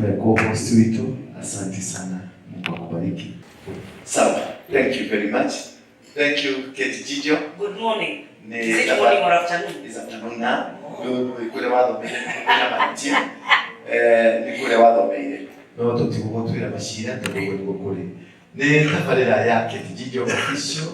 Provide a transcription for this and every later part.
co-host wetu. Asante sana, Mungu akubariki. Sawa, thank you very much. Thank you, Kate Jijo. Good morning. Is it morning or afternoon? It's afternoon now. Nikule watho mbele, kuna mantia. Nikule watho mbele. No tutigo twira mashira tugo kuri. Ni tabarira ya Kate Jijo official.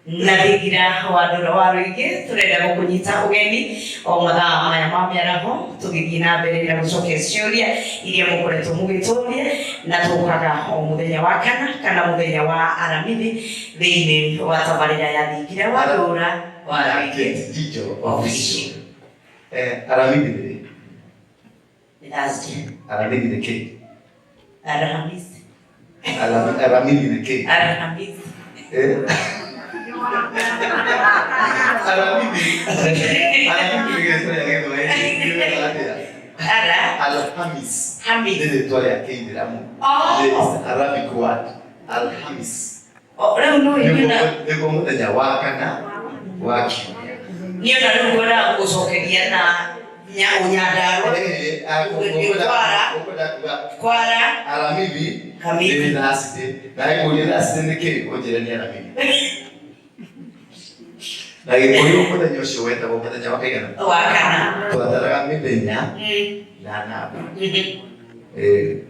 Na Thingira wa Ndura wa Rwige turenda gukunyita ugeni o mathaa maya ma miaraho tugithii na mbere na gucokia ciuria iria mukoretwo mugituria na tukaga o muthenya wa kana muthenya wa aramithi thiini wa tabarira ya Thingira wa Ndura wa Rwige Jijo official. Aramithi ni Thursday. Aramithi ni ke? Alhamisi. Aramithi ni ke? Alhamisi. Alhamis. Ndio toa ya Kenya amu. Arabic word. Alhamis. Leo no ndio muthenya wa kana waki. Niyo na ngora gucokeria na Nyandarua. Kwara. Aramithi. Kamili. Na ikulia last ni ke ojerani aramithi. Lagi koyo muthenya ucio wetagwo muthenya wa kaigana? Wa kana. Twataraga mithenya na namba.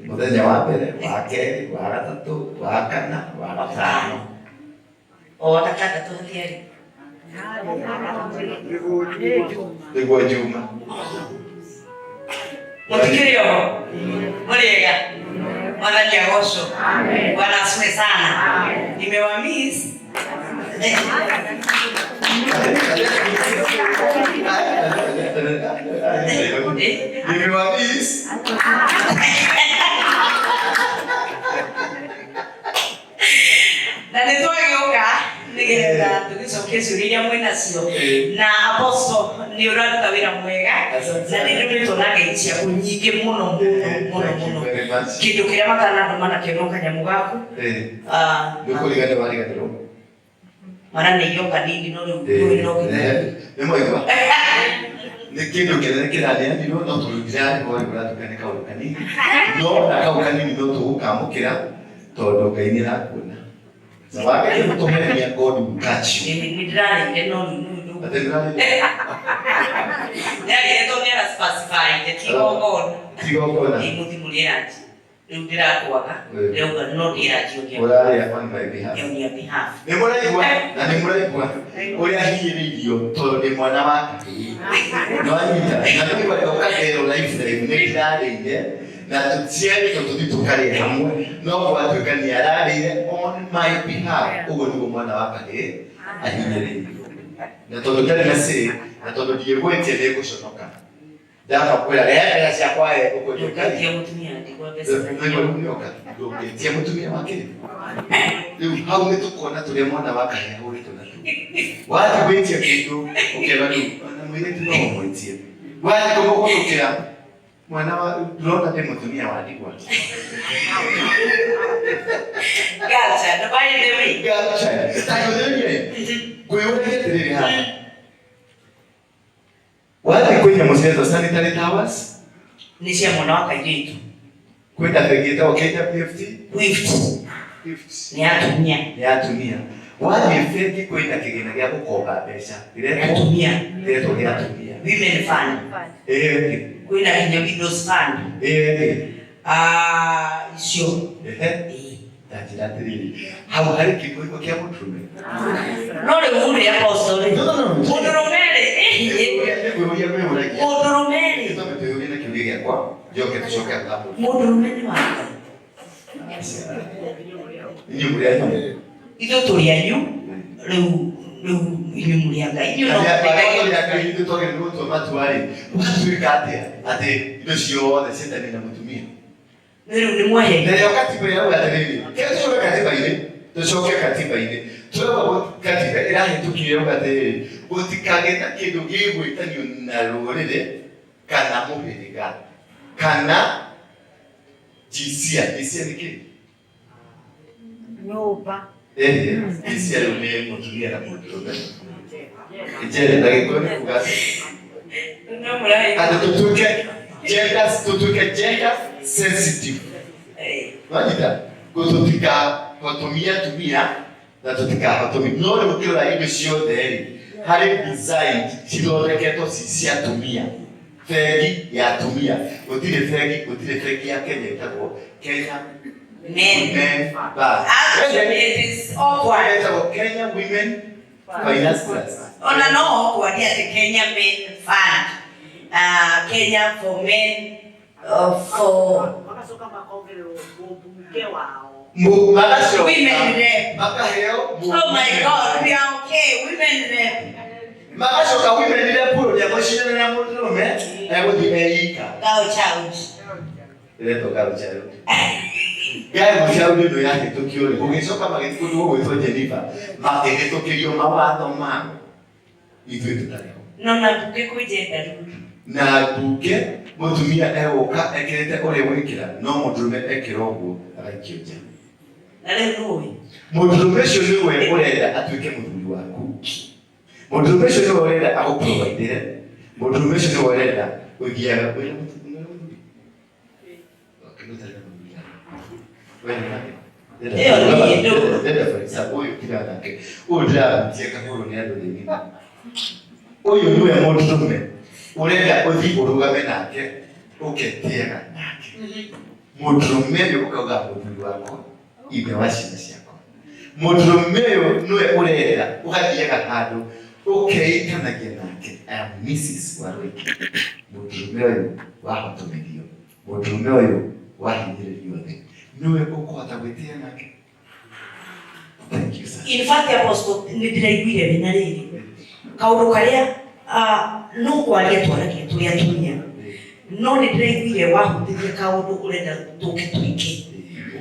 Muthenya wa mbere, wa keri, wa gatatu, wa kana, wa gatano. O takata tuhatiari. Niguo Juma. Mutikirio. Muriega. Mwathani agocwo. Bwana asifiwe sana. Nimewamiss. Nimewamiss. Na nitwagioka nigetha tugicokia ciuria mwinacio na apostle ni uraruta wira mwega na nindumĩtwo na ngei ciaku nyingĩ mũno kĩndũ kĩrĩa matanandũma nakĩo no kanyamu gaku nĩũkũrigane wariganĩrwo mana nĩ irio kanini no rĩu nĩ mwega nĩ kĩndũ kĩnene kĩraneanirwo no tũrutire hori ũratukane kaũndũ kanini no na kau kanini no tũgũkamũkĩra tondũ Ngai nĩ arakuona. Sababu ya kutohenia God will catch you. Ni drani no no. Atendrani. Ya yeto ni ara specify tigo God. Tigo God. Ni mutimulia ati. Ndira kwaga. Leo no dira jio. Ora ya on my behalf. On your behalf. Ni muraigwa na ni muraigwa. Uri ahiririo todo ni mwana wake. No anyita. Na ni kwa ukatero life ni ndare na tutiari tututukare hamwe no gwatuka ni ararire on my behalf ugo ni mwana wake ahinyere na todo tari na se na todo die gwete ne gushonoka dama kwela rehera cia kwae uko jokati ya mutumia ndikwa pesa ndio nyoka ndio mutumia wake leo hau ni tukona tule mwana wake uri tunatu watu wetia kitu ukeba tu na mwile tunomwetie watu kama kutokea mwana wa Ironda te mutumia wadigwa. Gacha, na bai dewi. Gacha. Tayo dewi. Kuiweke tiriri hapa. Wapi kwenye mseto sanitary towers? Ni cia mwana wa kairitu. Kwenda pegeta okenya PFT? Gift. Ni atumia. Wapi feki kwenda kigina gya gukomba pesa? Atumia. Leto gya atumia. Women fund. Kwina kinya widows fund. Icio. Tatira tiriri. Hau hari kiko kia mutume. No le uri apostle. No. Odoromere. Odoromere. Ito meteuri na kiuria kwa. Joke tushoke hapo. Odoromere wako. Inyo muri ayo. Ito turi ayo. Leu inyo muri anga. Inyo no. Ya ndio toke ndio tomatuari. Watu kate ate ndio sio the senta ni mutumia. Ndio ni mwahe. Ndio wakati kwa yao atabiri. Kile sio katiba ile. Tushoke katiba ile. Tuwa katiba ila hitukio kate. Botikage na kindu gigwitanio na rurire kana mubiriga. Kana jinsia ni kile. Nyumba. Jinsia ile mutumia na mutumia. Ijele ndagikoni kugasa. No mulai. Ando tutuke genders sensitive. Wajita kututika tumia na tutika hotomia. No ukira ibe sio deri. Hari design tiloreketo sisia tumia. Fegi ya tumia. Utile fegi ya Kenya itako Kenya men bad. Actually, it is awkward. Kenya women finance class. No, awkward. The Kenya men fund. Kenya for men. For women rep. Oh my God, we are okay. Women rep. Makashoka women rep puro ya koshina na mutoro me. Ego di Mīaka. Gauchos. Leto gauchos. Gai mushauri ndo yake Tokyo. Ungeshoka mageti kudu wewe Jennifer. Mageti Tokyo mawado mama. Itu tutale. No na buke kujenda rudu. Na buke mutumia ewoka ekirete ore wikira no mutume ekirogo agakioja. Haleluya. Mutume cio niwe urenda atuike muthuri waku. Mutume cio niwe urenda aguprovide. Mutume cio niwe urenda ugiaga kwira mutumia muthuri. Dada for example, uyu kila nake. Udra mtieka huru ni ando deni. Uyu niwe mutume. Urenda uthi urugame nake uketiega nake. Mutume yukoga muthuri wako ibe washina ciako. Mutume niwe urenda ugathiega handu ukeitanagia nake. I am Mrs. Warwiki. Mutume uyu wahotomerio. Mutume uyu wahinyiririo thĩ. Niwe ukwata gwitia nake. Thank you, sir. In fact, Apostle, nidiraiguire bina riri. Kaundu karia no kwaria twaragia turia tunya. No nidiraiguire wahutithia kaundu urenda tuke tuike.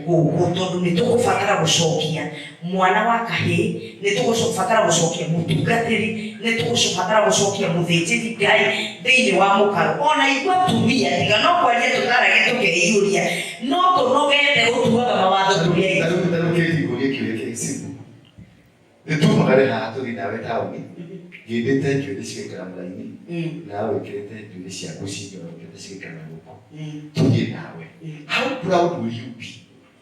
Tondu ni tugubatara gucokia mwana wa kahii, ni tugubatara gucokia mutungatiri, ni tugubatara gucokia muthinjiri Ngai thiini wa mukaro. Ona igua tumia tiga no kwaria tutaragia tukeiuria. No tunogete utuaga mawatho turia. Itu magare hato ginawe tauni. Gidete jude shikara mlaini. Nawe kirete jude shiakushi gidete shikara mbuko. Tuye nawe. How proud will you be?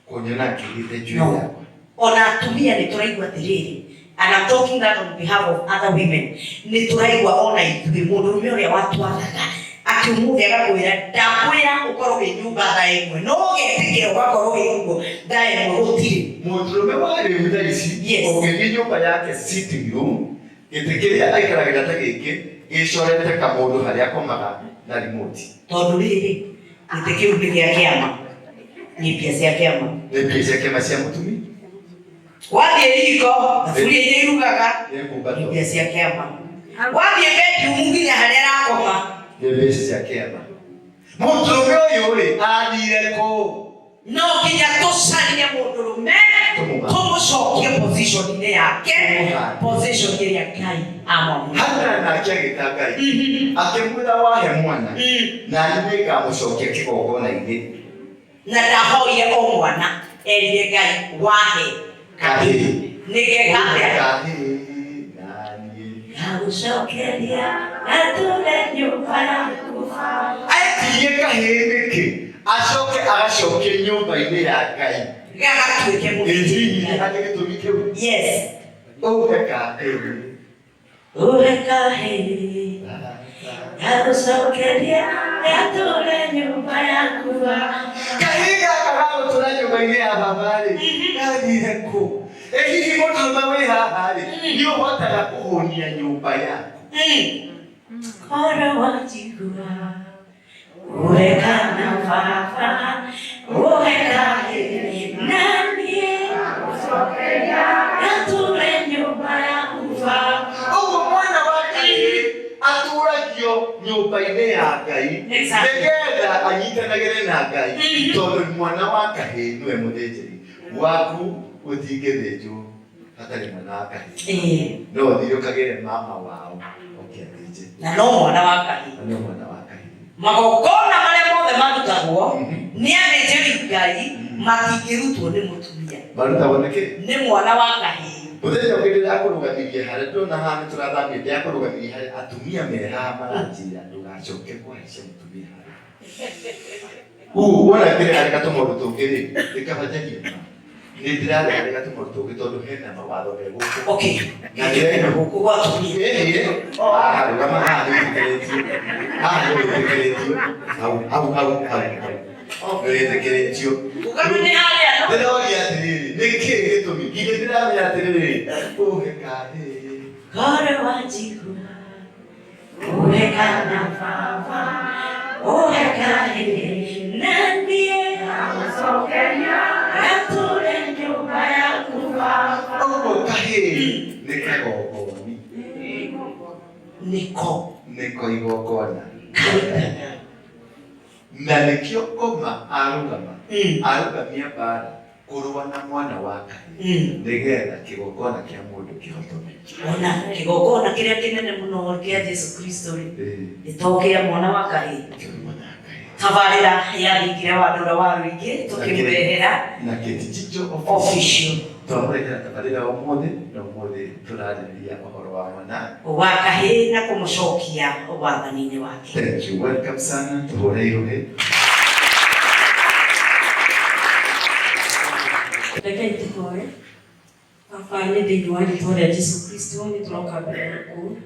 Konyana kirete jude yako. Ona tumia ni turaigwa tiriri. And I'm talking that on behalf of other women. Ni turaigwa ona ithuĩ mũndũ ũrĩa watwathaga akiumuthia agakwĩra ndakwĩra ũkorwo wĩ nyũmba thaa ĩmwe no ũgetigĩra ũgakorwo wĩ nyũmba thaa ĩmwe gũtirĩ. Mũndũrũme wa rĩu thaa ici ũngĩthiĩ nyũmba yake sitting room gĩtĩ kĩrĩa aikaragĩra ta gĩkĩ gĩcorete kamũndũ harĩa akomaga na remote. Tondũ rĩrĩ gĩtĩ kĩu nĩ gĩa kĩama. Nĩ mbia cia kĩama. Nĩ mbia cia kĩama cia mũtumia. Wathiĩ riko thaburia iria irugaga nĩ mbia cia kĩama. Wathiĩ bedroom nginya harĩa arakoma nĩ mbia cia kĩama. Mũndũrũme ũyũ rĩ athire kũ? No nginya tũcarie mũndũrũme tũmũcokie position-inĩ yake, position ĩrĩa Ngai amwamũra. Hana nake agĩta Ngai akĩmwĩra wahe mwana na niĩ ngamũcokia kĩgongona-inĩ. Na ndahoire o mwana erire Ngai wahe kahĩĩ. Nĩge kahĩĩ nagũcokeria gatũre nyũmba yaku. Atigie kahĩĩ nĩkĩ acoke agacokie nyũmba-inĩ ya Ngai gagatuĩke mũthuri. Harĩ gĩtũmi kĩu. Yes. Ũhe kahĩĩ. Ũhe kahĩĩ gagũcokeria gatũre nyũmba yaku. Kahĩĩ gaka gagũtũra nyũmba-inĩ ya baba rĩ gathire kũ? Hihi mũndũrũme wĩ haha rĩ nĩ ũhotaga kũhũnia nyũmba yaku? Korwo wanjigua ũhe kana baba ũhe kahĩĩ na niĩ gagũcokeria gatũre nyũmba yaku. Ũguo mwana wa kahĩĩ atũragio nyũmba-inĩ ya Ngai nĩgetha anyitanagĩre na Ngai tondũ mwana wa kahĩĩ nĩwe mũthĩnjĩri waku. Ũtingĩthĩnjwo hatarĩ mwana wa kahĩĩ. No ũthiĩ ũkagĩre mama wao ũkĩathĩnje. Na no mwana wa kahĩĩ. No mwana wa kahĩĩ. Magongona marĩa mothe marutagwo nĩ athĩnjĩri Ngai matingĩrutwo nĩ mũtumia. Marutagwo nĩkĩ? Nĩ mwana wa kahĩĩ. Mũthenya ũngĩ rĩrĩa akũrũgamirie harĩa ndona haha nĩtũrathamia ndĩ akũrũgamirie harĩa atumia me haha maranjĩra ndũgacoke kũhaicia mũtumia harĩa. Wala kile alikatomoro tokere ikabajaje. Nidilale alikatomoro tokere todo hena mawado ego. Okay. Ngadile Huku watu ni. Kama ndio tekeretio. Ukamene hali ya no. Ndio ya niki gitumi. Gidira ya tiriri. Kare wajiku. Kana fafa. Kahini nandie amsokenya atule nyumba ya kufafa. Kahini nikagogoni. Niko igogona. Na nikio koma arugamia bara kurwa na mwana wake. Ndigera kigogona kia mundu kihotome. Ona kigogona kiria kinene muno kia Yesu Kristo itokea mwana wa Ngai. Tabarira ya Thingira wa Ndura wa Ruigi tukimurehera na kitichicho official. Twamurekera tabarira omothe na omothe turarĩrĩria ũhoro wa mwana wa kahĩĩ na kũmũcokia wathani-inĩ wake. Thank you. Welcome sana. Tuhore iruhe. Reke tuhoe. Baba nĩ thĩinĩ wa rĩĩtwa rĩa Jesũ Kristo nĩ tũroka mbere yaku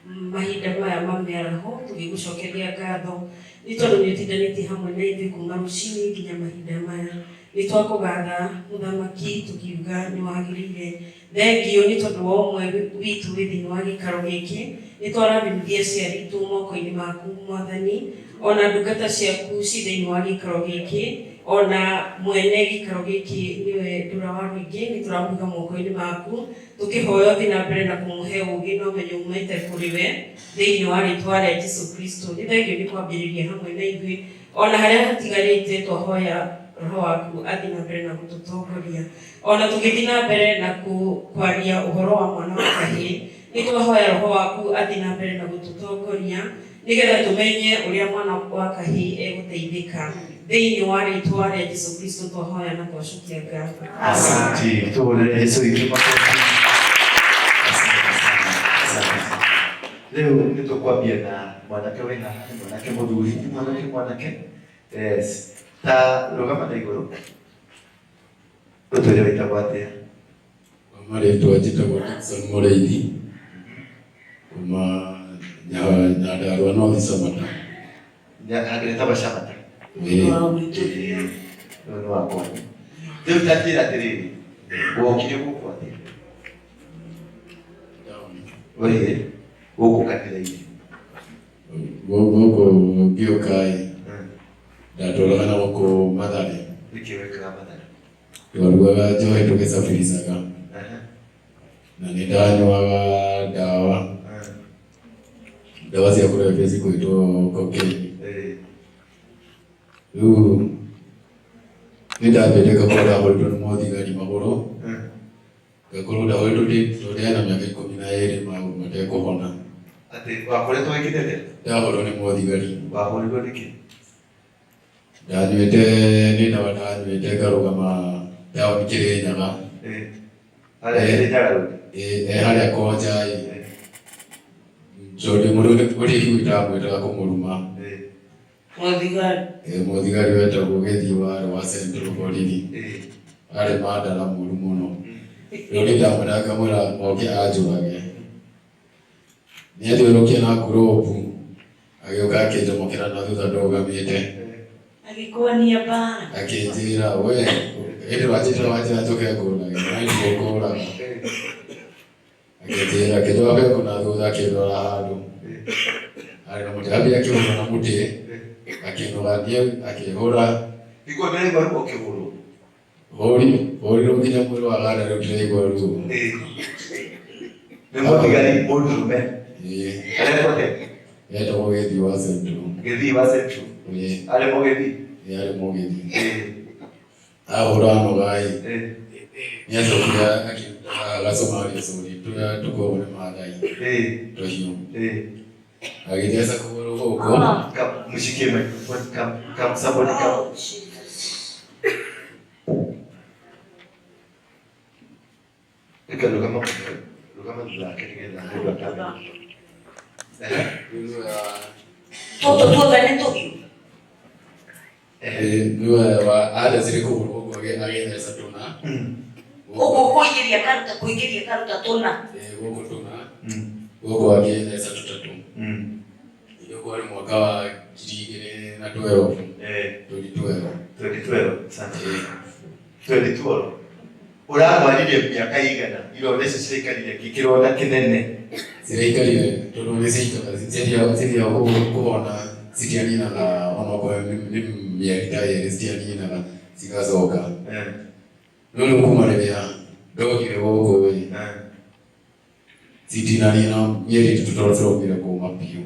mahinda maya ma mĩaraho tũgĩgũcokeria ngatho nĩ tondũ nĩ ũtindanĩtie hamwe na ithuĩ kuuma rũcinĩ nginya mahinda maya. Nĩ twakũgatha mũthamaki tũkiuga nĩ wagĩrĩire. Thengio nĩ tondũ wa ũmwe witũ wĩ thĩinĩ wa gĩikaro gĩkĩ. Nĩ twarathimithia aciari aitũ moko-inĩ maku Mwathani, ona ndungata ciaku ci thĩinĩ wa gĩikaro gĩkĩ, ona mwene gĩikaro gĩkĩ nĩwe Ndura wa Ruigi. Nĩ tũramũiga moko-inĩ maku tũkĩhoya ũthiĩ na mbere na kũmũhe ũũgĩ na ũmenyo umĩte kũrĩ we thĩinĩ wa rĩĩtwa rĩa Jesũ Kristo. Nĩ thengio nĩ kwambĩrĩria hamwe na ithuĩ, ona harĩa hatigarĩte twahoya Roho waku athiĩ na mbere na gũtũtongoria, ona tũgĩthiĩ na mbere na kwaria ũhoro wa mwana wa kahĩĩ. Nĩ twahoya Roho waku athiĩ na mbere na gũtũtongoria nĩgetha tũmenye ũrĩa mwana wa kahĩĩ egũteithĩka thĩinĩ wa rĩĩtwa rĩa Jesũ Kristo twahoya na twacokia ngatho. Asante. Tuhorere Yesu ituma. Leo nĩtũkwambia na mwanake wĩ haha, mwanake mũthuri, mwanake. Yes. Ta rugama na igũrũ. Ũtwĩre wĩtagwo atĩa? Marĩtwa njĩtagwo Dickson Mũrĩithi kuma Nyandarua North Samata. Hagĩrĩtagwo Samata. Nĩ wakwa. Rĩu tatĩra atĩrĩrĩ, wokire gũkũ atĩa? Wĩrĩ gũkũ kanitha-inĩ. Gũkũ ngĩũka ndatũraga na gũkũ Mathare. Nĩkĩ wekaga Mathare? Twarugaga njohi tũgĩcabiricaga na nĩ ndanyuaga ndawa cia kũrebia cikwĩtwo Coccaine. Rĩu nĩ ndambĩte ngakorwo ndahũrĩtwo nĩ mũthigari magũrũ, ngakorwo ndahũrĩtwo ndĩana mĩaka 12 matekũhona. Atĩ wakoretwo wĩkĩte? Ndahũrwo nĩ mũthigari. Wahũrirwo nĩkĩ? Ndanyuĩte nĩ ndawa ndanyuĩte ngarũgama taũni Kĩrĩnyaga. Harĩa Kĩrĩnyaga rũĩ? Harĩa Konja tondũ mũndũ ũrĩa igwĩtaga mwĩtaga kũmũruma. Mũthigari wetagwo Gĩthiĩ wa Central Borithi. Arĩ mandara mũru mũno. Rĩu nĩ ndamwĩra ngamwĩra oke anjũrage. Nĩ athiũrũkia na ngurobu agĩũka akĩnjomokera na thutha ndũgamĩte. Agĩkuania bara. Akĩnjĩra we ĩndĩ wanjĩra njoke ngũrage na nĩguo ngũraga. Akĩnjĩra kĩnjoke kũna thutha akĩndwara handũ. Arĩ na mũtĩ ambia akĩhũra na mũtĩ akĩnũgania akĩhũra. Iko mbere ngoro ũkĩhũrwo. Hũrirwo nginya mwĩrĩ wa gana rĩu ndĩraigua ruo. Nĩ mũthigari mũndũrũme. Arĩkwo Etagwo Gĩthiĩ wa Central. Gĩthiĩ wa Central. Arĩmo Gĩthiĩ. Arĩmo Gĩthiĩ. Ahũra nogai. Nĩ acokire agacomaria cũri tũrĩa tũkoragwo nĩ Maathai. Tũhiũ. Agĩtheca kũgũrũ gũkũ. Mũcikie come somebody come. Rugama thutha nĩgetha mũndũ akamenya. Tuothe nĩ tũhiũ. niwe wa ada zile ko agenda sa tuna kuingiria karuta tuna huko tuna huko agenda sa tutatu ndio kwa mwaka wa 2012 2012 sana 2012 uragwarire miaka igana ironde cicaikarire kikironda kinene cicaikarire tondu ni ciria kuona citianinaga ona kwa ni mieri ta iri citianinaga cigacoka no kuma riria ndogire guku citinanina mieri tutorocokire kuma piu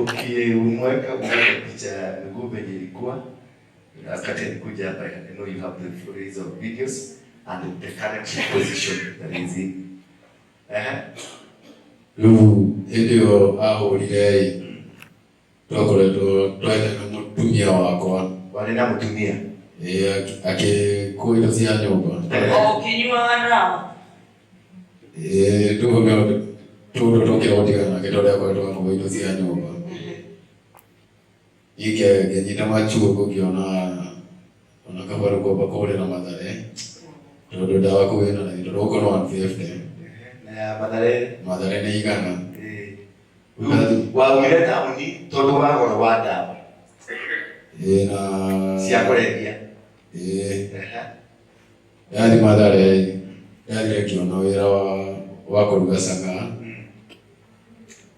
ukimweka picha miguu venye ilikuwa wakati alikuja hapa. I know you have the flurries of videos and the current position that is in. Ndio ahurire twakoretwo twenda na mutumia wakwa wale na mutumia akikuwa cia nyumba kinywa na tudo tukiotigana kitolea kwa kwa indo cia nyumba ike genyita machuo kukiona ona kabaro kwa bakore na madare todo dawa kuena na indo roko no 150 na madare ni igana wa wireta muni todo wa gora wa dawa na cia kurendia yani madare yani kiona wira wa kuruga sanga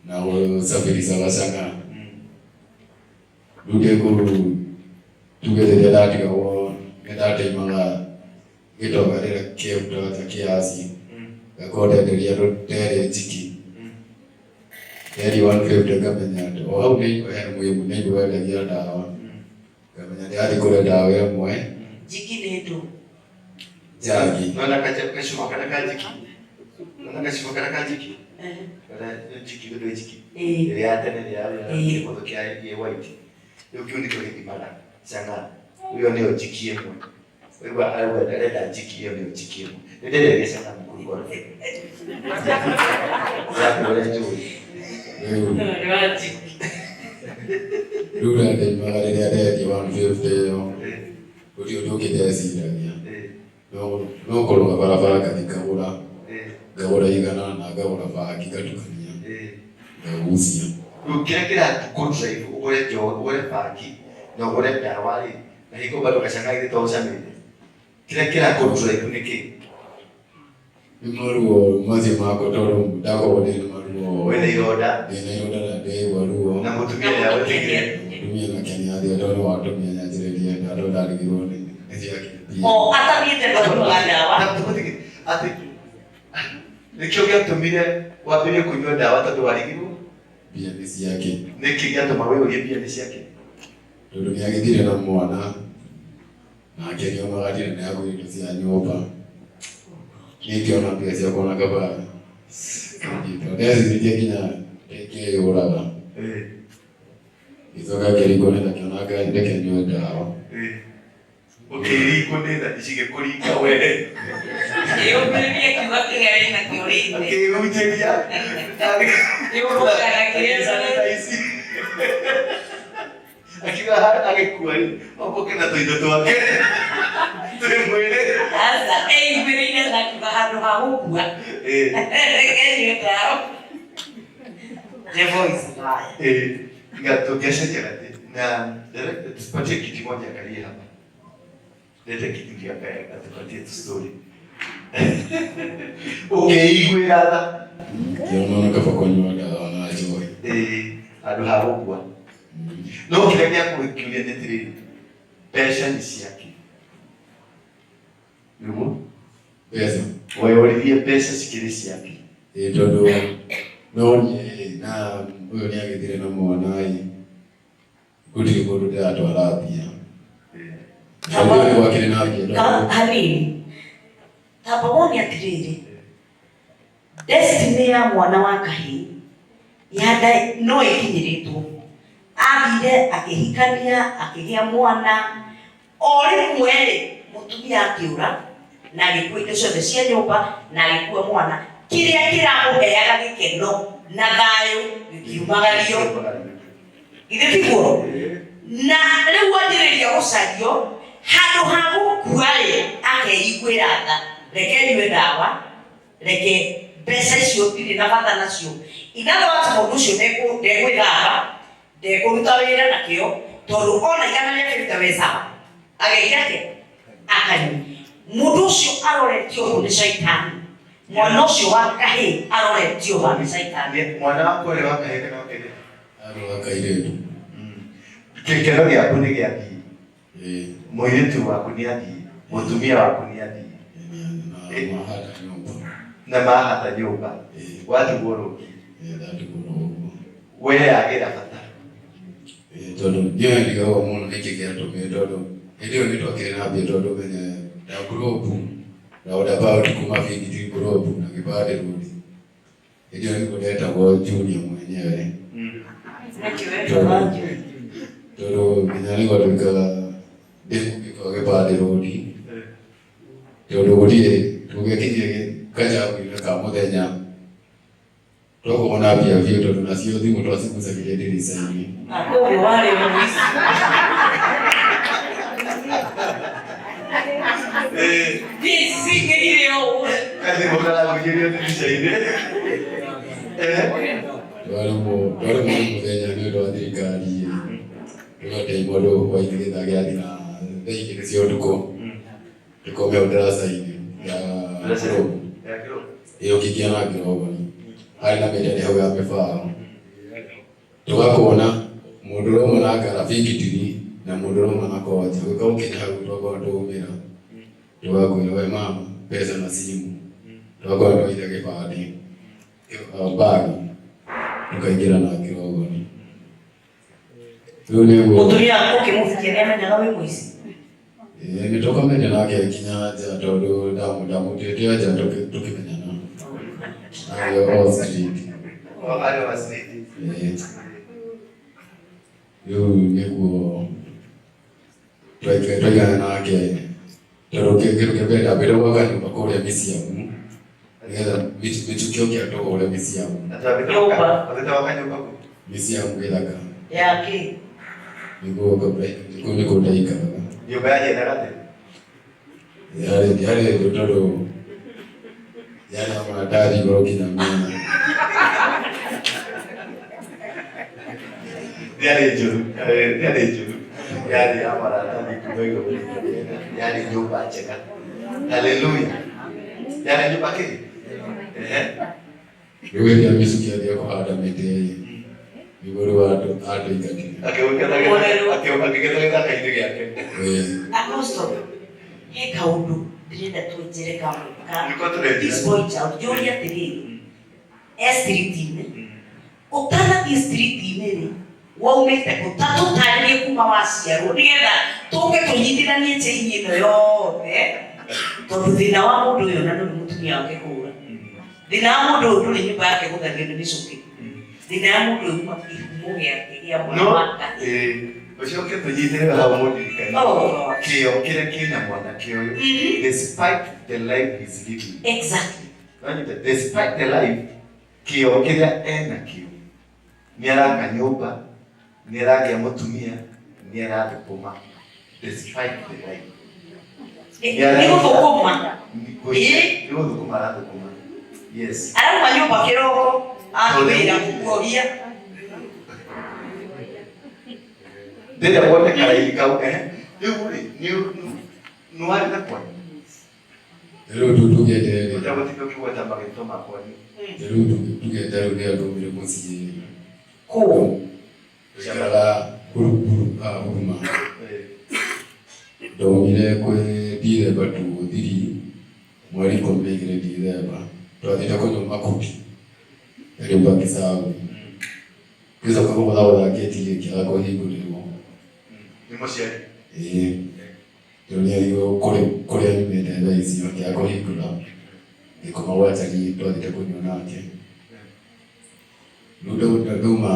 na usafirisa wasanga dude ko tugere dati ko ngedate manga gitoba rera kebdo ta kiasi gakode deria do tere tiki eri 150 gamenya o au ni ko ya muimu ni do ya ya dawa gamenya ya ko dawa ya moe jiki nedo jagi nona kashuka kana jiki nona kashuka kana jiki kada jiki do jiki ya tena ya kwa kia ya white yokiwa niko hikimana sana huyo ndio jiki yenu wewe alikuwa dada jiki yenu jiki yenu ndio ndio sana mkuu kwa ya kwa juu Ndura de magare de 150 yo ndio kidesi ndania no kolo barabara katika gabora igana na gabora ba kikatukania usia kila tukonza hivyo ugore jo ugore paki na ugore dawa na hiko bado kashanga ile toza mimi kila konza hivyo niki maruo mazi mako toro dako wale maruo wewe Ironda na de waruo na mutumia ya wote mutumia na Kenya ndio toro watu menya jiredia ndio ndari girone hata niende ndo dawa ati nikiongea tumire wabire kunywa dawa tatu waligiro bianisi yake nikigia mawe uri bianisi yake tondu ni agithire na mwana na akenio magatire na yako indo cia nyumba nikiona pia cia kuona kaba ndezi kinya teke uraga izoga keriko na kiona ka ndeke nywa dawa ukiriko nenda ishige kurika wewe yo mimi kiwa kingere na kiorinde ujeria yo bokana kireza akiwa angekuari oboke na toido twake tumwele asa ngwirine na kibahano hahukua kenyo tao the voice haya ngato kesha jarate na direct tupatie kitu moja kali hapa leta kitu kia pale tupatie tu story igwirada kiona kaba konywa dawa na joy adu hahukua no kile yako ikiulia netri pesa ni siaki numo pesa wewe ulivie pesa sikilisi yake tondu no na uyo ni agithire na mwanai kuti kundu ndia twara pia ndio wakire na pia halini taboni atiriri destiny ya mwana wa kahii yada no ikinyiritwo athire akihikania akigia mwana ori mwere mutumia akiura na alikuwa indo ciothe cia nyumba na alikuwa mwana kiria kiramuheaga gikeno na thayo giumagario igitiguo na riu wandireria gucario handu ha gukuaye akeiguira tha reke nyue ndawa reke mbeca icio ndiri na bata nacio inatho ati mundu ucio ndegwithamba ndekuruta wira nakio tondu ona igana riakirute mbeca ageikia ke akanyua mundu ucio aroretio ni shaitani mwana ucio wa kahi aroretio wa ni shaitani mwana wako ule wa kahi kana wakele Kaire. Kekero gĩaku nĩ gĩathie mũirĩtu waku nĩ athiĩ mũtumia waku nĩ athiĩ na mahata nyũmba watigwo rũngi we agĩra bata tondũ ndiyo ndigagwo mũno nĩkĩ gĩatũmire tondũ hĩndĩ ĩyo nĩtwakĩrĩ na mbia tondũ menye na ngurobu na ũdabaũti kuma bigiti ngurobu na gĩbandĩ rũndi hĩndĩ ĩyo nĩkuo ndetagwo junior mwenyewe tondũ nginya nĩguo twĩkaga ndĩmũgĩkwo gĩbandĩ rũndi tondũ gũtirĩ tũgĩkinyire kajabu-inĩ ka mũthenya twakorwo na mbia biũ tondũ nacio thimũ twacigucagĩria ndirica-inĩ koguo warĩ mũici ndicingĩire ũguo kathimũ karagũirio ndirica-inĩ twarĩ mũthenya nĩ ũndũ wa thirikari tũgateimwo andũ hwainĩ gĩthaa gĩathi na thaa igĩrĩ cia ũtukũ tũkome ndaraca-inĩ ya kĩrũgu ĩyo kĩkia na kĩrogoni harĩ na mĩndĩ hau ya mĩbaro tũgakũona mũndũ ũrũmwe na ngara bigitiri na mũndũ ũrũmwe na koja gũkaũkinya hau twakorwo tũgũmĩra tũgakwĩra we mama mbeca na simu twakorwo twaitha gĩbandĩ bagi tukaingĩra na kĩrogoni rĩu nĩguo mũtumia ũkĩmũhikia nĩamenyaga wĩ mũici nĩtũkamenya nake kinya nja tondũ ndamũtĩte nja tũkĩmenyana arĩ o street rĩu nĩguo twaigana nake tondũ kĩndũ kĩa mbere ndambĩte gwaka nyũmba kũrĩa mĩciamu nĩgetha mĩtukio kĩa tũgũ ũrĩa mĩciamu mĩciamu gĩthaka yake nĩguo nĩkuo ndaikaraga nyũmba yajendaga atĩa yarĩ tondũ yarĩ na maratathi igũrũ nginya mĩena yarĩ njũru yarĩ ya maratathi kuma igũrũ nginya mĩena yarĩ nyũmba njega haleluya yarĩ nyũmba kĩĩ rĩu hĩndĩ ya mĩcuki athiĩ kũhanda mĩtĩ igũrũ wa andũ aingatire akĩgetha gĩthaka-inĩ gĩake Apostle he kaũndũ ndĩrenda twenjere kamwe this boy child njũrie atĩrĩrĩ street-inĩ ũtanathiĩ street-inĩ rĩ waumĩte tũtarĩrie kuma waciarwo nĩgetha tũke tũnyitithanie chain ĩno yothe tondũ thĩna wa mũndũ ũyũ na nĩ mũtumia wake kũra thĩna wa mũndũ ũyũ ndũrĩ nyũmba yake gũthario nĩ mĩcuki thĩna ya mũndũ ũyũ uma kĩhumo gĩake gĩa mwana wake ũcoke tũnyitĩrĩra hau mũndirikani kĩo kĩrĩa kĩna mwanake ũyũ despite the life he's living exactly despite the life kĩo kĩrĩa enakĩo nĩaraka nyũmba nĩaragĩa mũtumia nĩarathũkũma despite the life nĩgũthũkũma nĩgũthũkũma arathũkũma yes arauma nyũmba kĩroko atwĩra kuohia ndĩrĩa wone karaini kau rĩu rĩ nĩwarĩ na kwani rĩu tũgĩeterere ũtagũtinda ũkĩgweta magĩtwo makwa rĩu tũgĩeterere ũrĩa tũmire mũciĩ kũu gũikaraga huruma ndaumire kwĩ Ndithemba tũthiri mweri 12 Ndithemba twathiĩte kũnyua makuti nyũmba Kĩsaũ gĩcoka gũgũthagũtha gĩti gĩkĩ kũhingũrĩrwo nĩ mũciari tondũ nĩarigwo kũrĩa nyumĩte thaa icio kĩaga kũhingũra gĩkoma gwatari twathiĩte kũnyua nake rĩu ndauma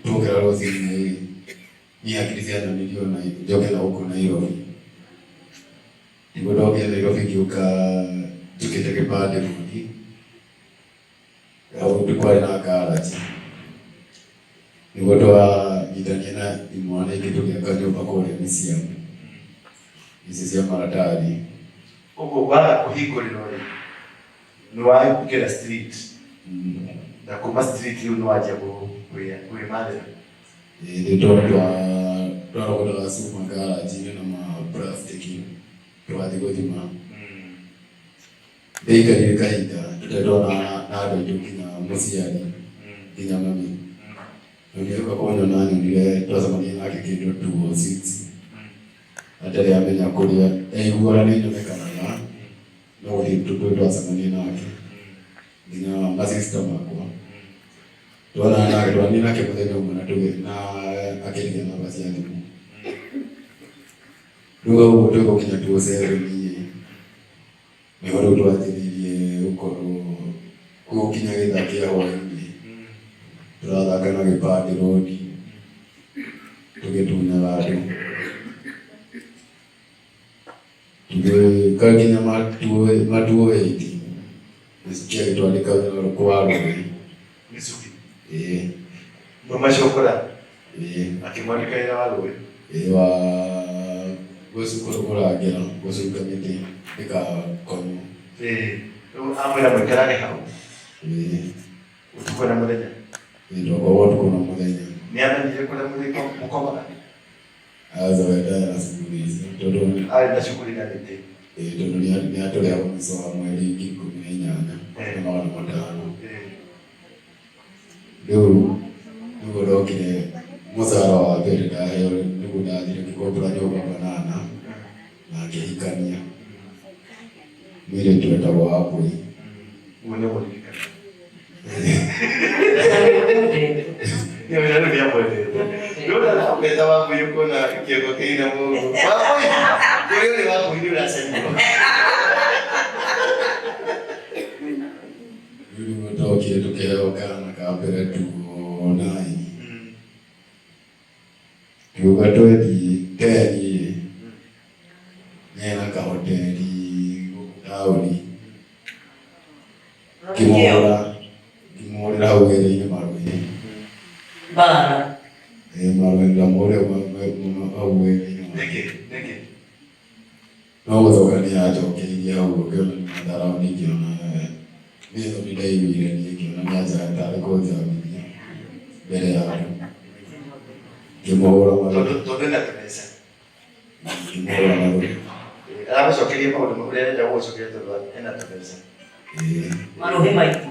tũkĩra rũcinĩ niĩ hakiri ciananirio na njoke na gũkũ Nairobi nĩguo ndokire Nairobi ngĩũka njũkĩte gĩbandĩ rũndi ndikwari na karaji nigotwa itanyena imwana ikitu kya kanyumba kore misiamu isi cia maratari ugo bala kuhingurira ri nwaye kugera street na kuma street yu nwaje kwe madera nditwa twarogora suma karaji na ma plastic twathi guthima ndeikari kahinda tutendona na andu aitũ nginya mũciari nginya mami nĩguo kono nani ndire twacemania nake kĩndũ 206 atarĩ amenya kũrĩa aiguaga nĩ nyonekanaga no gũthiĩ twacemania nake nginya masista makwa twana nake twani nake mũthenya ũmwe na akĩrigia namba cia thimũ rĩu ũguo tũgũkinya tuoceremie nĩho rĩu twanjĩrĩirie gũkorwo gũkinya gĩthaa kĩa hwaĩ-inĩ tũrathaka na gĩbandĩ rodi tũgĩtunyaga andũ tũgĩka nginya matuoĩti gĩcikia gĩtwandĩka wĩra kwa rũĩ misuki ĩĩ mamacokora akimwandika ila waluwe wa gũcukũrũ kũrangĩra gũcuka mĩtĩ ĩkakonyo amwĩra mũikarage hau ũtukũ na mũthenya ndokorwo ũtukũ na mũthenya nĩamenyire kũrĩa mũkomaga azoenda na shughuli hizi tondũ arĩ na shughuli na mĩtĩ tondũ nĩatũrĩa mũico wa mweri 18 na maũndũ matano rĩu nĩguo ndokire mũcara wa mbere ndaheo nĩguo ndathire ngĩkombora nyũmba banana na ngĩhikania mũirĩtu wetagwo Wambũi nĩ mũririkana nĩ wĩra rĩu nĩamwendete rĩu ndanakwenda Wambũi ũkona kĩongo kĩina mũndũ Wambũi kũrĩ ũrĩ Wambũi nĩ ũracenio rĩu nĩguo ndokire tũkĩheo kana ka mbere tuonai kiuga twethiĩ teni nena kahoteri taũni ngĩmũrĩra hau wĩra-inĩ marũĩ bara marũĩ ndamũrĩa mũno hau wĩra-inĩ nĩkĩ no gũcoka nĩyanjokeirie hau ũkĩona nĩmatharaũ nĩngĩona nĩtho nĩndaiguire niĩ ngĩona nĩanjaga tarĩ kũnjamithia mbere ya andũ ngĩmũhũra tondũ ena tũmbeca ngĩmũhũra marũĩ aragũcokeria maũndũ ũrĩa arenda gũgũcokeria tondũ ena tũmbeca maruhi maitũ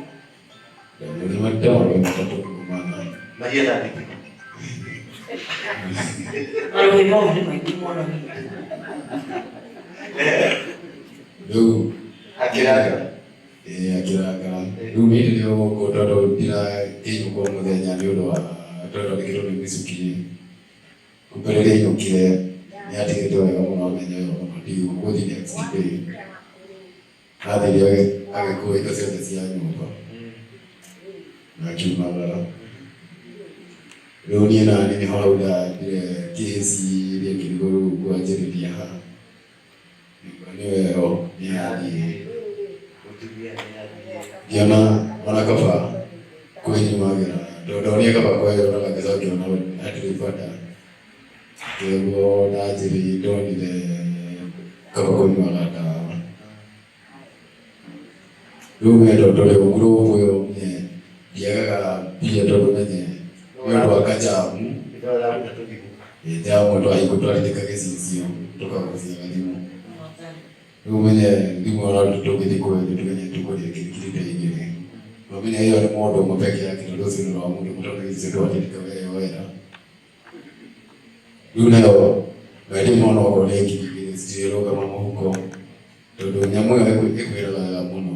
marũĩ matatũ kumana maria na ndĩki maruhi mau nĩ maingĩ mũno rĩu akĩraga akĩrakara rĩu niĩ rĩrĩa gũkũ tondũ ndirainũkwo mũthenya nĩ ũndũ wa tondũ ndĩkĩrwo nĩ mĩcuki kumbe rĩrĩa ainũkire nĩatigĩte wega mũno amenye mũno ndigũgũthiĩ next day athire agĩkuua indo ciothe cia nyũmba na akiumagara rĩu niĩ nani nĩho hau ndathire kĩci iria ngĩrigwo rĩu ngwanjĩrĩria ha nĩweo nĩyathiĩ ngĩona ona kaba kwĩnyumagĩra ndondonia kaba kwĩyũraga ngĩcokiona hatirĩ bata kĩguo ndanjĩrĩirie ndonire kaba kũnyuaga ndawa rĩu wendo tũrĩ ũguo ũguo ndiagaga mbia tondũ menye nĩũndũ wa kajamu jamu twahingũ twarĩtĩka gĩcicio tũkagũcia gathimũ rĩu menye thimũ ona tũgĩthiĩ kwendia tugenye tũkũria kirikirite igĩrĩ nomenya ĩyo nĩ mũndũ ũmwe peke yake tondũ ũcio nĩ wa mũndũ tondũ gĩcicio twandĩka wega rĩu nayo wendi mona okorwo nĩ ngiri igĩrĩ citirĩrũgama mũhuko tondũ nyamũ ĩyo ĩkwĩraga wega mũno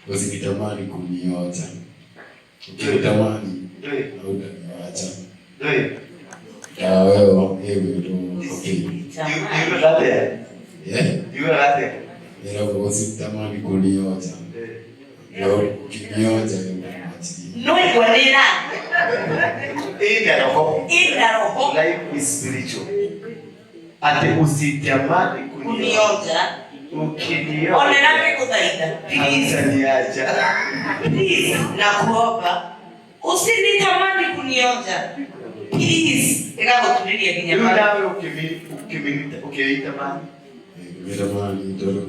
usikitamani kunioja ukitamani nautawacha wewe hivi tu okay usitamani kunioja ukinioja no igualera ina roho life is spiritual ate usitamani kunioja Ukiniona. Onera kuthaitha. Please. Please, nakuomba. Usinitamani kunionja. Please, nikakutulilia kinyama. Nawe ukinitamani. Nitamani ndio.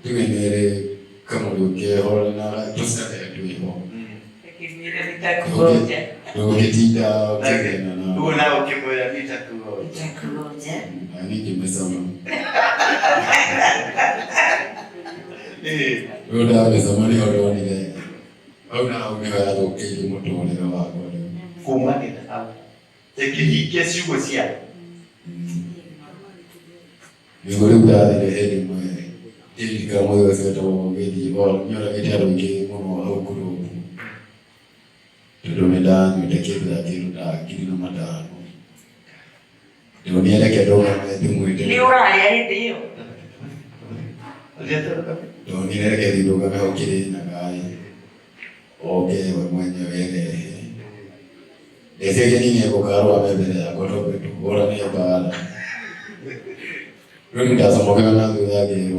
Tuendelee kama ukiona na tuseme tu hivyo. Kimira nitakuoja. Ukitida ukitenda na. Una ukimwona nitakuoja. Nitakuoja. Ani kimesema. Ndio amesema ni wale wale. Au na umewa ukili mtu wale wako. Kumani au. Tekiki sio sia. Ningole udade hedi mwe. Ili kama wewe sasa utaongea bora nyora kitaro ke mono au kuro. Ndio medani utakiwa akili na madano. Ndio nienda kidogo na mwite. Ni uraya ndio. Ndio nienda kidogo kama ukili na gai. Okay, wewe mwenyewe ile. Desege nini yako karo amebele yako tope tu. Bora ni baada. Ndio mtazamo gani nazo yake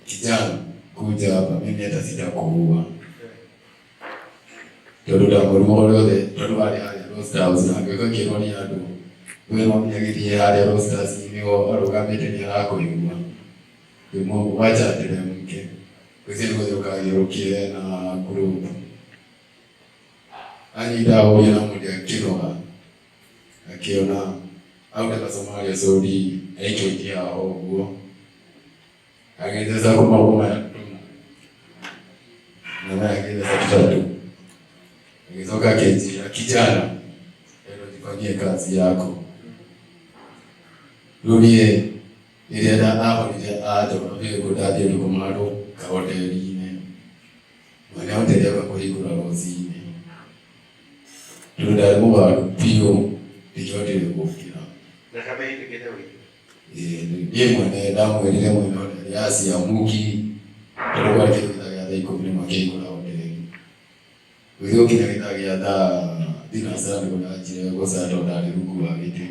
kijana kuja hapa mimi hata sitakuua. Ndio murumoro de wale rosters na kwa kironi yado. Wewe mnyagiti ya rosters ni arogamete ni yako yuma. Mungu wacha ateremke. Kwezi ngoja ukagirukie na group. Ani dawo yana mudia kinoa. Akiona au kama Somalia Saudi aichotia huko. Angeza kuma kuma. Na maana angeza tatu. Ngizoka keji ya kijana ndio jifanyie kazi yako. Runie nilienda hapo ato vile kudadi ndio maro ka hoteli ne. Mwana hoteli yako kwa hiyo rozine. Ndio mwa pio ndiyote kufika. Na kama hivi kidogo. Ndiye mwana damu ile mwana yasi ya muki. Ndio kwa kile ya Īkūmi makeko na hoteli. Wewe kinahitaji hata dina sana kuna ajira kwa sababu ndani huko wa vitu.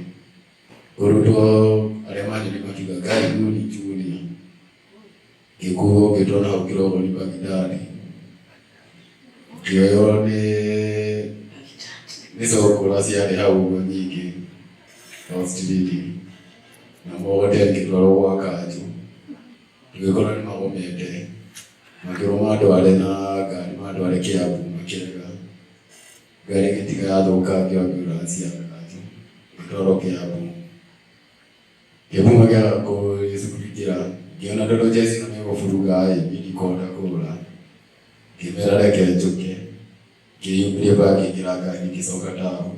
Kuruto alemani ni makiga gari yuni juni. Kikuo kitona ukiroko ni bagidadi. Kiyoyone niso kurasi ya hao nyingi. Hostility. Na mwote kitoro wakati. Tukikona ni magomete. Makiromado wale na gari mado wale kiabu makirega. Gari kitika yado ukagiwa ambulance ya kazi. Kitoro kiabu. Kebunga kya ko Yesu kugira. Giona dodo Yesu na mego furuga ibidi kota kola. Kimera leke njoke. Kiyumire baki kiraka nikisoka tawo.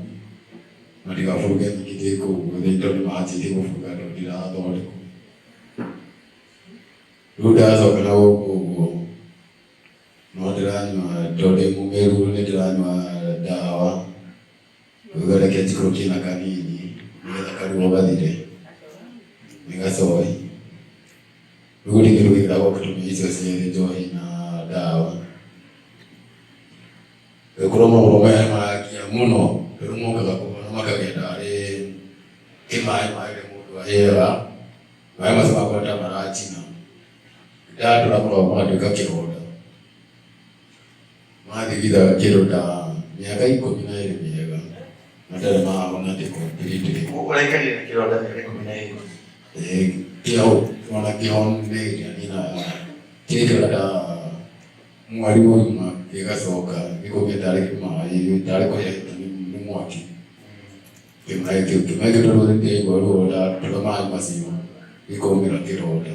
Matika furuga nikiteko ngendo ni maji tiko furuga ndo dira adole. Ruda zokana wo Nodiranywa dode mumeru nidiranywa dawa. Ugara kechiko kina kanini. Ngeza karibu badire. Ningasoi. Rudi kirugira kwa kutumia hizo siri johi na dawa. Kuroma kuroma ya maki ya muno. Kurumo kaka kwa makagenda ale kimai mai mudu wa hera. Mai masema kwa tamarachi na. Datu na kwa madu kakiroda. Madi vida kiroda. Mīaka Īkūmi na ile Mīaka. Nataka maana ndiko pilipili. Unaika ile kiroda ni 12. Kiao wana kionde nina kile mwalimu mwa kigasoka iko betale kama hiyo tale kwa ni mwaki kimai kitoro ndio kwa roda tulama masima iko mira kiroda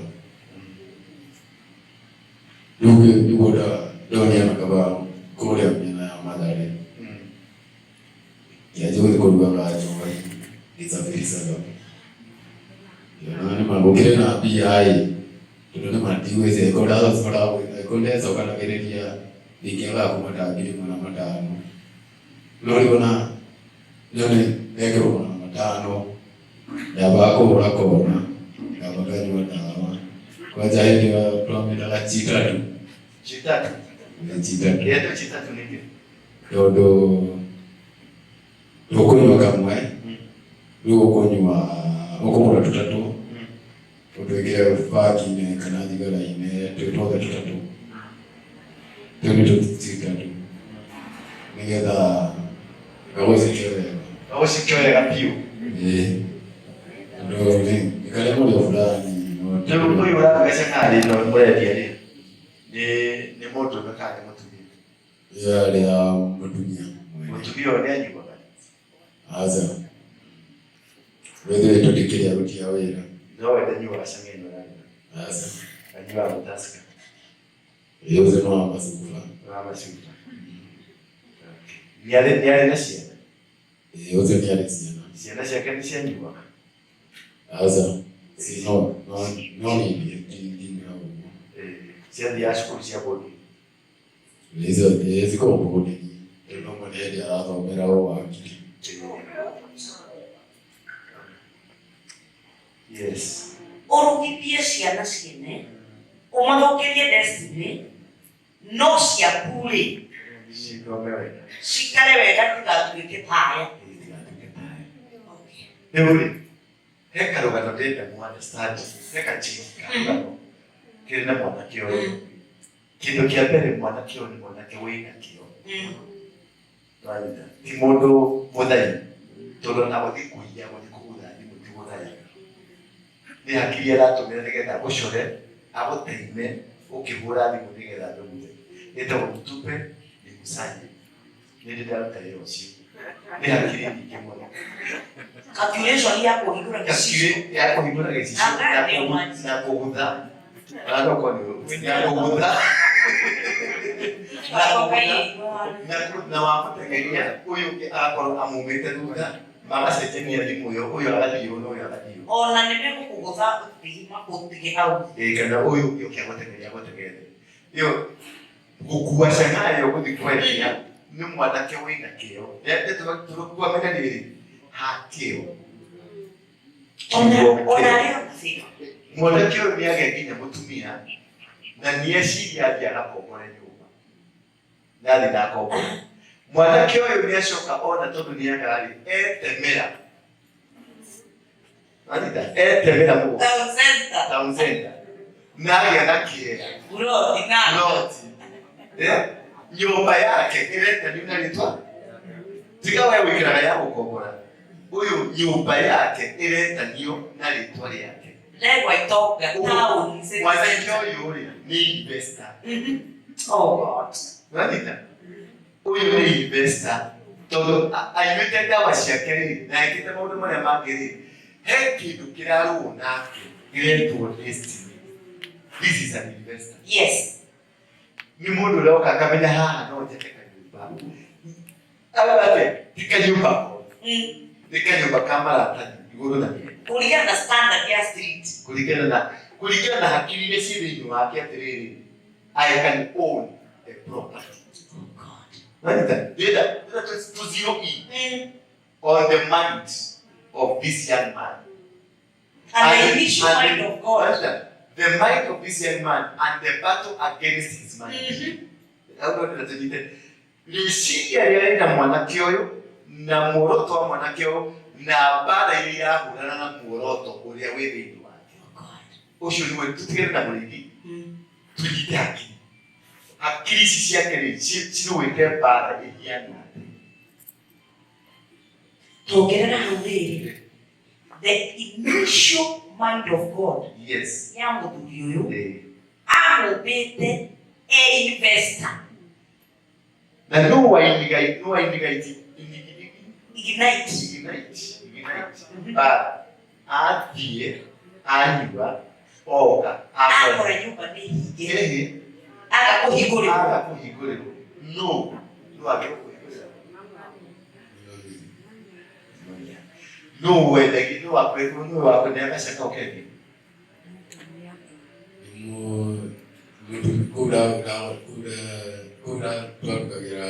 yuko da donia nakaba kule na madhari ya jioni kwa lugha ya Kiswahili disafiri sana. Yana mabokere na PI tunone matiwe se koda sora konde soka na geredia dikianga kumata gidi mwana matano lori bona yone negro mwana matano dabako ora kona dabaka ni dawa kwa zaidi wa prometa la chitatu yeto chitatu nini dodo dokonywa kamwe dokonywa okomora tutatu Utwekere bagi-inĩ kana thigara-inĩ twĩtwothe tũtatũ. Tũu nĩ tũtitatu. Nĩgetha gagũcike wega. Gagũcike wega biũ. Tondũ nĩ karĩa mũrĩo fulani. Rĩu ũyũ ũragaca narĩ no mũrendia rĩ. Nĩ mũndũrũme kana nĩ mũtumia? Yarĩ ya mũtumia. Mũtumia ũyũ nĩanyuaga? Aca. Wethe tũtikĩrĩa gũtia wĩra. No wende nyuaga cang'e ĩno ranyua? Aca. Anyuaga mũtaska? Ũcio nĩ wa macuba. Wa macuba. Nĩarĩ na ciana? Ũcio nĩarĩ ciana. Ciana ciake nĩcianyuaga? Aca. No nĩ ciathiaga cukuru cia bũrũri? Cikoragwo bũrũri-inĩ. Tondũ ũmwe nĩ hĩndĩ arathomera ũwakiri. Yes. Ũrugithie ciana ciene, ũmathokerie destiny, no ciaku rĩ cikare wega tigatuĩke taya. Rĩu rĩ, he karũgano ndĩrenda mu understand, he kachini karũgano kĩrĩ na mwanake ũyũ. Kĩndũ kĩa mbere mwanake ũyũ nĩ mwanake wĩna kĩo. Ti mũndũ mũthaiũ, tondũ na gũthiĩ kũiya gũthiĩ kũgũtha thimũ ti mũthaiũ. Nĩ hakiri aratũmĩra nĩgetha agũcore, agũteime ũkĩhũra thimũ nĩgetha ndũmũthe. Ĩtagwo mtupe ni msanye. Nĩ ndĩraruta wĩra ũcio. Nĩ hakiri nyingĩ mũno. Calculation ya kũhingũra gĩcicio. Ya kũhingũra gĩcicio na kũgũtha. Ya kũgũtha. Na wamũtegeria ũyũ ũngĩ agakorwo amumĩte thutha, magacenjania thimũ ũyũ agathiĩ ũyũ na ũyũ agathiĩ ũyũ. Ona nĩmegũkũgũtha gũtige hau. Kana ũyũ ũngĩ ũkĩ agũtegeria agũtegeria. Rĩu gũkua cang'aa ĩyo gũthiĩ kwendia nĩ mwanake wĩna kĩo. Tũkwamenya rĩrĩ, ha kĩo. Mwanake ũyũ nĩagĩa nginya mũtumia na nĩeciria athiĩ agakombore nyũmba. Ndathiĩ ndakombora. Mwanake ũyũ nĩacoka ona tondũ nĩagarĩ etemera. Etemera mũgũnda. Town center. Na agĩa na kĩega. Ploti. Nyũmba yake ĩretanio na rĩtwa. Tiga we wĩkĩraga ya gũkombora. Ũyũ nyũmba yake ĩretanio na rĩtwa rĩake. Mwanake ũyũ rĩ nĩ investor. Oh God. Ranita. Ũyũ nĩ investor. Tondũ anyuĩte ndawa ciake rĩ na ekĩte maũndũ marĩa mangĩ rĩ, he kĩndũ kĩrarũgwo nake gĩretwo destiny. This is an investor. Yes. Ni mũndũ ũroka akamenya haha no njake kanyũmba. Agate ti kanyũmba. Ni kanyũmba ka maratathi igũrũ na thĩ. Kũringana na standard ya street. Kũringana na hakiri-inĩ ciĩ thĩinĩ wake atĩrĩrĩ, I can own a property. Oh God. Ranita, ndĩrenda to zero in on the mind of this young man. And the initial mind of God. The mind of this young man and the battle against his mind. Rĩciria rĩarĩ mwanake ũyũ na muoroto wa mwanake ũyũ na mbara iria irahũrana na muoroto ũrĩa wĩ thĩinĩ wake. Ũcio nĩguo tũtigane na mũrĩithi. Tũnyite hakiri. Hakiri ici ciake rĩ cirũĩte mbara ĩhiana atĩa. Tuongerera hau rĩrĩ. The initial mind of God. Yes. Ya mũthuri ũyũ amũmbĩte investor. Na no wainigaiti bara athiĩ anyua oka akora nyũmba nĩ hingĩ agakũhingũrĩrwo no age kũhingũrĩrwo no wendagia no wakwĩrwo no wakũnea gacaka ũkendia kura twarugagĩra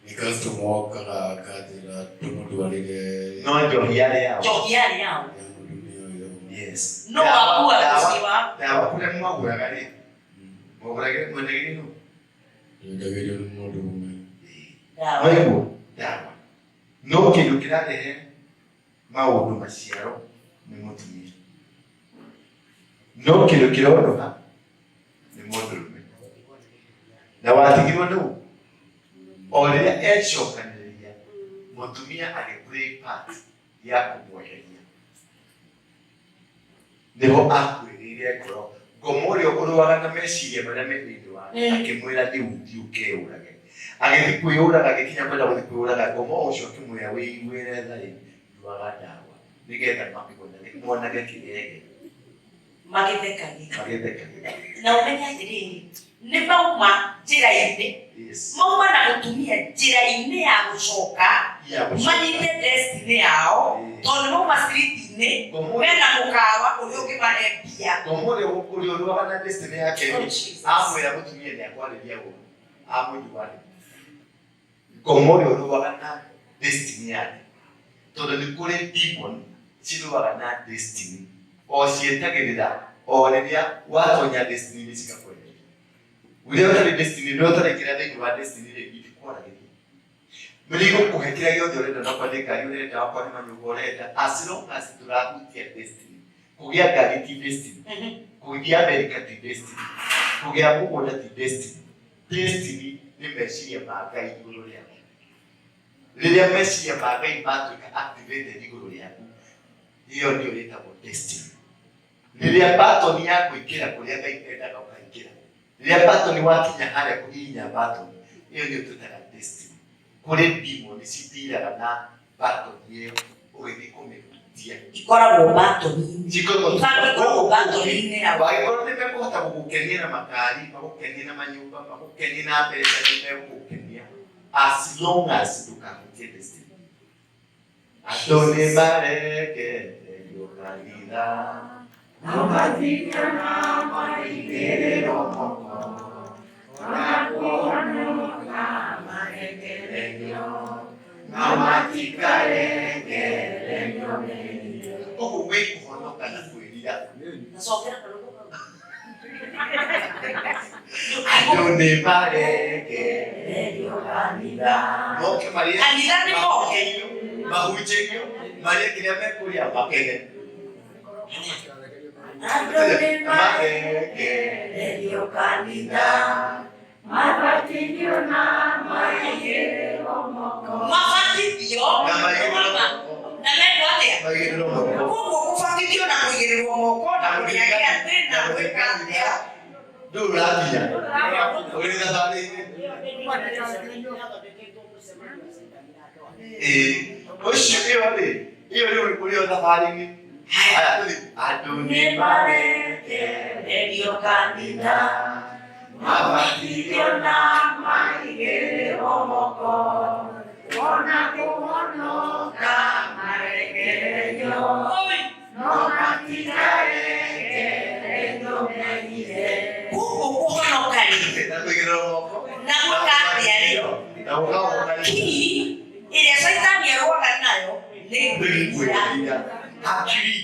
nĩ customer okaga akatĩra tũmũtwarĩre no njohi yarĩ yao. Yes. No wakua kusiwa. Dawa kule mwaguraga rĩ. Mwaguraga mwendagĩria no. Ndagĩria mũndũ ũmwe. Dawa. No kĩndũ kĩrarehe maũndũ maciaro nĩ mũtumia. no kirono ni mũndũrũme na watigirwo nũ o rĩrĩa ecokanĩrĩria mũtumia agĩplay part ya kũmweheria nĩho akwĩrĩire ngoro ngoma ũrĩa ũrũaga na meciria marĩa me thĩinĩ wake akĩmwĩra thiĩ ũkeũrage agĩthiĩ kwĩyũraga agĩkinya kwenda gũthiĩ kwĩyũraga ngoma ũcio akĩmwĩra wĩiguĩre tha nyuaga ndawa nĩgetha mwanage kĩgege magĩthekagia na ũmenye atĩrĩrĩ nĩ mauma njĩra-inĩ mauma na mũtumia njĩra-inĩ ya gũcoka manyite destiny yao tondũ mauma street-inĩ mena mũkawa ũrĩa ũngĩmahe mbia ngoma ũrĩa ũrũaga na destiny yake amwĩra mũtumia nĩ akwarĩria ũũ amũnyuarĩ ngoma ũrĩa ũrũaga na destiny yake tondũ nĩ kũrĩ demon cirũaga na destiny o cietagĩrĩra o rĩrĩa watonya destiny nĩ cigakweheria rĩrĩa ũtarĩ destiny rĩrĩa ũtarĩ kĩrĩa thĩinĩ wa destiny itikwaragĩria nĩgũkũhe kĩrĩa gĩothe ũrenda na kwandĩ ngari ũrenda wakwa nĩ manyũmba ũrenda as long as tũrahutia destiny kũgĩa ngari ti destiny kũgĩa America ti destiny kũgĩa mũgũnda ti destiny destiny nĩ meciria ma Ngai igũrũ rĩaku rĩrĩa meciria ma Ngai matuĩka activated igũrũ rĩaku hiyo ndio ĩtagwo destiny rĩrĩa batoni ya kũingĩra kũrĩa Ngai endaga ũkaingĩra rĩrĩa batoni wakinya harĩa kũhihinya batoni hiyo ndio tũtaga destiny kũrĩ demon citiraga na batoni ĩyo ũgĩthiĩ kũmĩhutia ikoragwo batoni-inĩ wagĩkorwo nĩ mekũhota gũgũkenia na makari magũkenie na manyũmba magũkenie na mbeca nĩ megũgũkenia as long as ndũkahutie destiny andũ nĩ marekererio kanitha Mabatithio na maigĩrĩro moko na kũhonoka marekererio na matikarekererio ũguo gwĩ kũhonoka na kwĩrira andũ nĩ marekererio kanitha moke kanitha nĩ moke mahunjĩrio marĩa kĩrĩa mekũrĩa makege marekererio kanitha mabatithio na maigĩrĩro moko mabatithio na meko atĩa koguo gũbatithio na kũigĩrĩrwo moko na kũrĩagia atĩ na gwĩka atĩa ndũrakinya ũrĩ thabarĩ-inĩ ũcio ĩyo rĩu ũrĩ o thabarĩ-inĩ andũ nĩ marekererio kanitha mabatithio na maigĩrĩrwo moko ona kũhonoka marekererio no matikarekererio mehie koguo kũhonoka rĩ na kũigĩrĩrwo moko na gũkambia rĩ kii ĩrĩa caitani arũaga nayo nĩ kwĩrira hakiri